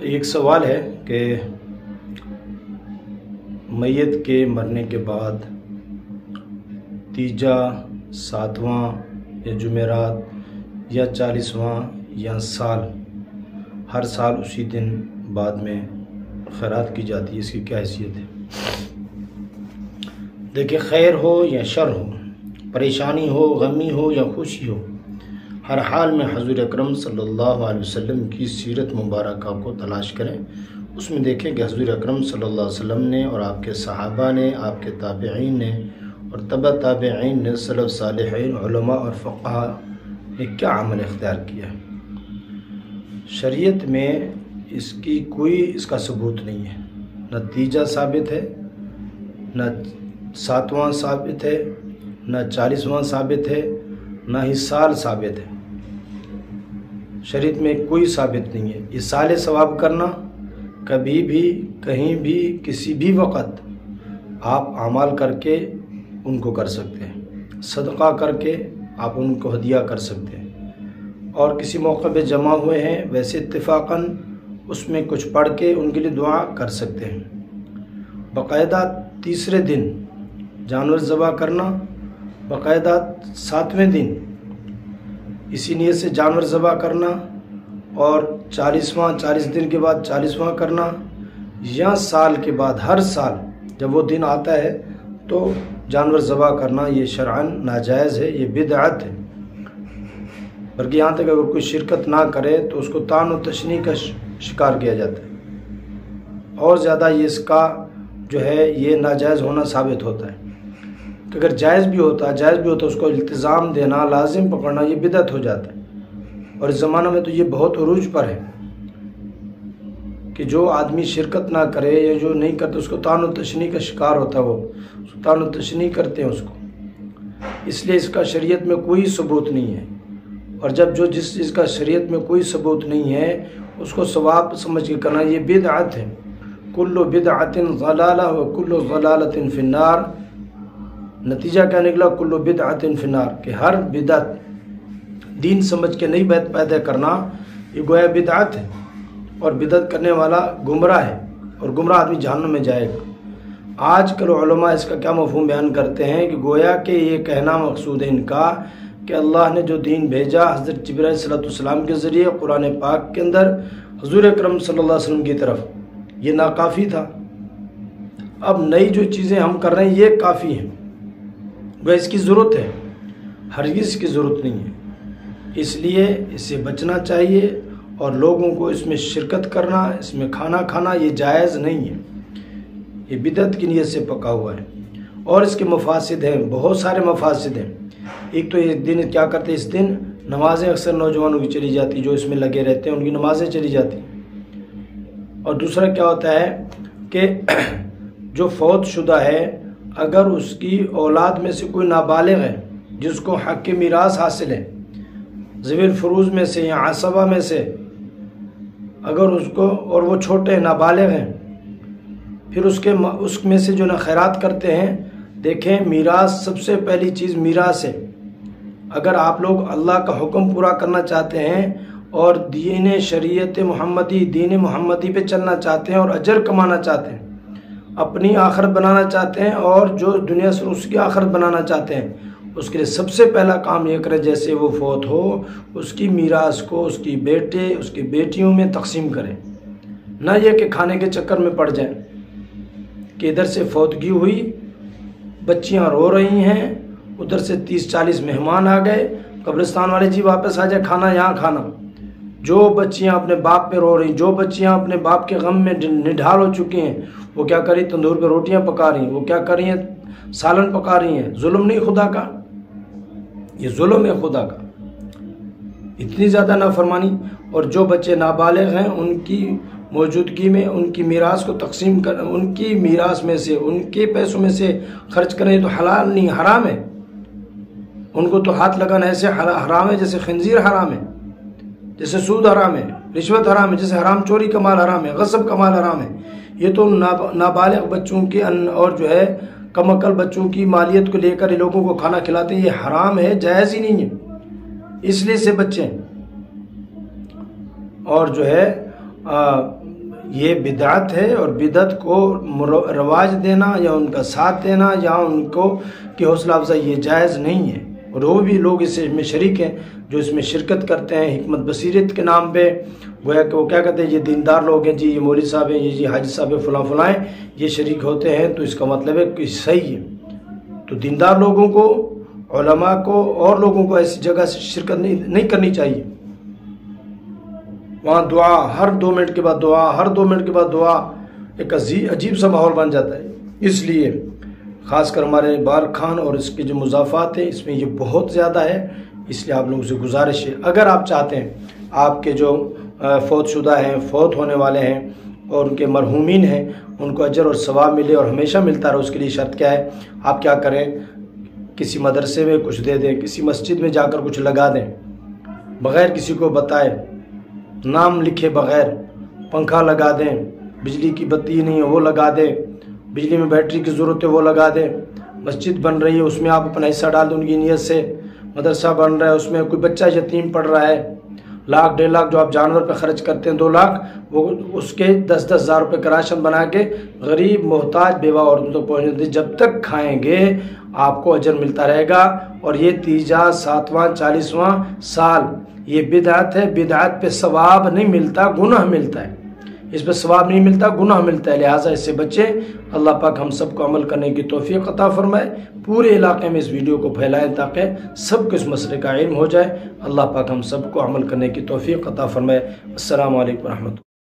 ایک سوال ہے کہ میت کے مرنے کے بعد تیجا، ساتواں یا جمعرات یا 40واں یا سال، ہر سال اسی دن بعد میں خیرات کی جاتی ہے، اس کی کیا حیثیت ہے؟ دیکھیں، خیر ہو یا شر ہو، پریشانی ہو، غمی ہو یا خوشی ہو، ہر حال میں حضور اکرم صلی اللہ علیہ وسلم کی سیرت مبارکہ کو تلاش کریں۔ اس میں دیکھیں کہ حضور اکرم صلی اللہ علیہ وسلم نے اور آپ کے صحابہ نے، آپ کے تابعین نے اور تبع تابعین نے، سلف صالحین، علماء اور فقہاء نے کیا عمل اختیار کیا ہے۔ شریعت میں اس کا ثبوت نہیں ہے، نہ تیجا ثابت ہے، نہ ساتواں ثابت ہے، نہ 40واں ثابت ہے، نہ ہی سال ثابت ہے۔ شریعت میں کوئی ثابت نہیں ہے۔ ایصال ثواب کرنا کبھی بھی، کہیں بھی، کسی بھی وقت آپ اعمال کر کے ان کو کر سکتے ہیں، صدقہ کر کے آپ ان کو ہدیہ کر سکتے ہیں، اور کسی موقع پہ جمع ہوئے ہیں ویسے اتفاقاً اس میں کچھ پڑھ کے ان کے لیے دعا کر سکتے ہیں۔ باقاعدہ تیسرے دن جانور ذبح کرنا، باقاعدہ 7ویں دن اسی نیت سے جانور ذبح کرنا، اور 40 دن کے بعد 40واں کرنا، یا سال کے بعد ہر سال جب وہ دن آتا ہے تو جانور ذبح کرنا، یہ شرعاً ناجائز ہے، یہ بدعت ہے۔ بلکہ یہاں تک اگر کوئی شرکت نہ کرے تو اس کو طعن و تشنیع کا شکار کیا جاتا ہے، اور زیادہ یہ اس کا جو ہے یہ ناجائز ہونا ثابت ہوتا ہے کہ اگر جائز بھی ہوتا اس کو التزام دینا، لازم پکڑنا، یہ بدعت ہو جاتا ہے۔ اور اس زمانہ میں تو یہ بہت عروج پر ہے کہ جو آدمی شرکت نہ کرے یا جو نہیں کرتا اس کو طعن و تشنیع کا شکار ہوتا ہے، وہ طعن و تشنیع کرتے ہیں اس کو۔ اس لیے اس کا شریعت میں کوئی ثبوت نہیں ہے، اور جس چیز کا شریعت میں کوئی ثبوت نہیں ہے اس کو ثواب سمجھ کے کرنا، یہ بدعت ہے۔ کل بدعت ضلالہ و کل ضلالۃ فی النار۔ نتیجہ کیا نکلا؟ کل بدعت فی النار، کہ ہر بدعت دین سمجھ کے نہیں پیدا کرنا یہ گویا بدعت ہے، اور بدعت کرنے والا گمراہ ہے، اور گمراہ آدمی جہنم میں جائے گا۔ آج کل علماء اس کا کیا مفہوم بیان کرتے ہیں کہ گویا کہ یہ کہنا مقصود ہے ان کا کہ اللہ نے جو دین بھیجا حضرت جبرائیل صلی اللہ علیہ وسلم کے ذریعے قرآن پاک کے اندر حضور اکرم صلی اللہ علیہ وسلم کی طرف، یہ ناکافی تھا۔ اب نئی جو چیزیں ہم کر رہے ہیں یہ کافی ہیں، وہ اس کی ضرورت ہے، ہرگز کی ضرورت نہیں ہے۔ اس لیے اس سے بچنا چاہیے، اور لوگوں کو اس میں شرکت کرنا، اس میں کھانا کھانا یہ جائز نہیں ہے، یہ بدعت کی نیت سے پکا ہوا ہے۔ اور اس کے مفاسد ہیں، بہت سارے مفاسد ہیں۔ ایک تو یہ دن کیا کرتے ہیں، اس دن نمازیں اکثر نوجوانوں کی چلی جاتی، جو اس میں لگے رہتے ہیں ان کی نمازیں چلی جاتی۔ اور دوسرا کیا ہوتا ہے کہ جو فوت شدہ ہے اگر اس کی اولاد میں سے کوئی نابالغ ہے جس کو حق میراث حاصل ہے، ذوی الفروض میں سے یا عصبہ میں سے، اگر اس کو، اور وہ چھوٹے نابالغ ہیں، پھر اس میں سے جو نا خیرات کرتے ہیں۔ دیکھیں، میراث سب سے پہلی چیز میراث ہے۔ اگر آپ لوگ اللہ کا حکم پورا کرنا چاہتے ہیں اور دین شریعت محمدی، دین محمدی پہ چلنا چاہتے ہیں اور اجر کمانا چاہتے ہیں، اپنی آخرت بنانا چاہتے ہیں، اور جو دنیا سے اس کی آخرت بنانا چاہتے ہیں، اس کے لیے سب سے پہلا کام یہ کریں جیسے وہ فوت ہو اس کی میراث کو اس کی بیٹے، اس کی بیٹیوں میں تقسیم کریں۔ نہ یہ کہ کھانے کے چکر میں پڑ جائیں کہ ادھر سے فوتگی ہوئی، بچیاں رو رہی ہیں، ادھر سے 30-40 مہمان آ گئے، قبرستان والے جی واپس آ جائے، کھانا یہاں کھانا۔ جو بچیاں اپنے باپ پہ رو رہی، جو بچیاں اپنے باپ کے غم میں نڈھال ہو چکی ہیں، وہ کیا کر رہی؟ تندور پہ روٹیاں پکا رہی ہیں، وہ کیا کر رہی ہیں؟ سالن پکا رہی ہیں۔ ظلم نہیں خدا کا؟ یہ ظلم ہے خدا کا، اتنی زیادہ نافرمانی۔ اور جو بچے نابالغ ہیں ان کی موجودگی میں ان کی میراث کو تقسیم کر، ان کی میراث میں سے، ان کے پیسوں میں سے خرچ کریں تو حلال نہیں، حرام ہے۔ ان کو تو ہاتھ لگانا ایسے حرام ہے جیسے خنزیر حرام ہے، جیسے سود حرام ہے، رشوت حرام ہے، جیسے حرام چوری کا مال حرام ہے، غصب کا مال حرام ہے۔ یہ تو نابالغ بچوں کی اور جو ہے کم عقل بچوں کی مالیت کو لے کر یہ لوگوں کو کھانا کھلاتے ہیں، یہ حرام ہے، جائز ہی نہیں ہے، اس لیے سے بچیں۔ اور جو ہے یہ بدعت ہے، اور بدعت کو رواج دینا یا ان کا ساتھ دینا یا ان کو کی حوصلہ افزائی یہ جائز نہیں ہے۔ اور وہ بھی لوگ اس میں شریک ہیں جو اس میں شرکت کرتے ہیں حکمت بصیرت کے نام پہ، گویا کہ وہ کیا کہتے ہیں یہ دیندار لوگ ہیں جی، یہ مولوی صاحب ہیں، یہ جی حاجی صاحب ہیں، فلاں فلاں ہیں، یہ شریک ہوتے ہیں، تو اس کا مطلب ہے کہ صحیح ہے۔ تو دیندار لوگوں کو، علماء کو اور لوگوں کو ایسی جگہ سے شرکت نہیں کرنی چاہیے۔ وہاں دعا ہر 2 منٹ کے بعد دعا، ہر 2 منٹ کے بعد دعا، ایک عجیب سا ماحول بن جاتا ہے۔ اس لیے خاص کر ہمارے بال خان اور اس کے جو مضافات ہیں اس میں یہ بہت زیادہ ہے۔ اس لیے آپ لوگوں سے گزارش ہے، اگر آپ چاہتے ہیں آپ کے جو فوت شدہ ہیں، فوت ہونے والے ہیں اور ان کے مرحومین ہیں ان کو اجر اور ثواب ملے اور ہمیشہ ملتا رہے، اس کے لیے شرط کیا ہے؟ آپ کیا کریں، کسی مدرسے میں کچھ دے دیں، کسی مسجد میں جا کر کچھ لگا دیں، بغیر کسی کو بتائے، نام لکھے بغیر، پنکھا لگا دیں، بجلی کی بتی نہیں ہے وہ لگا دیں، بجلی میں بیٹری کی ضرورت ہے وہ لگا دیں، مسجد بن رہی ہے اس میں آپ اپنا حصہ ڈال دیں ان کی نیت سے، مدرسہ بن رہا ہے اس میں کوئی بچہ یتیم پڑھ رہا ہے، 1,00,000 1.5 لاکھ جو آپ جانور پہ خرچ کرتے ہیں 2 لاکھ، وہ اس کے 10-10 ہزار روپے کا راشن بنا کے غریب محتاج بیوہ عورتوں تک پہنچ دیں، جب تک کھائیں گے آپ کو اجر ملتا رہے گا۔ اور یہ 3واں 7واں 40واں سال یہ بدعت ہے، بدعت پہ ثواب نہیں ملتا، گناہ ملتا ہے، اس پہ ثواب نہیں ملتا، گناہ ملتا ہے، لہٰذا اس سے بچیں۔ اللہ پاک ہم سب کو عمل کرنے کی توفیق عطا فرمائے، پورے علاقے میں اس ویڈیو کو پھیلائیں تاکہ سب کو اس مسئلے کا علم ہو جائے۔ اللہ پاک ہم سب کو عمل کرنے کی توفیق عطا فرمائے۔ السلام علیکم ورحمۃ اللہ۔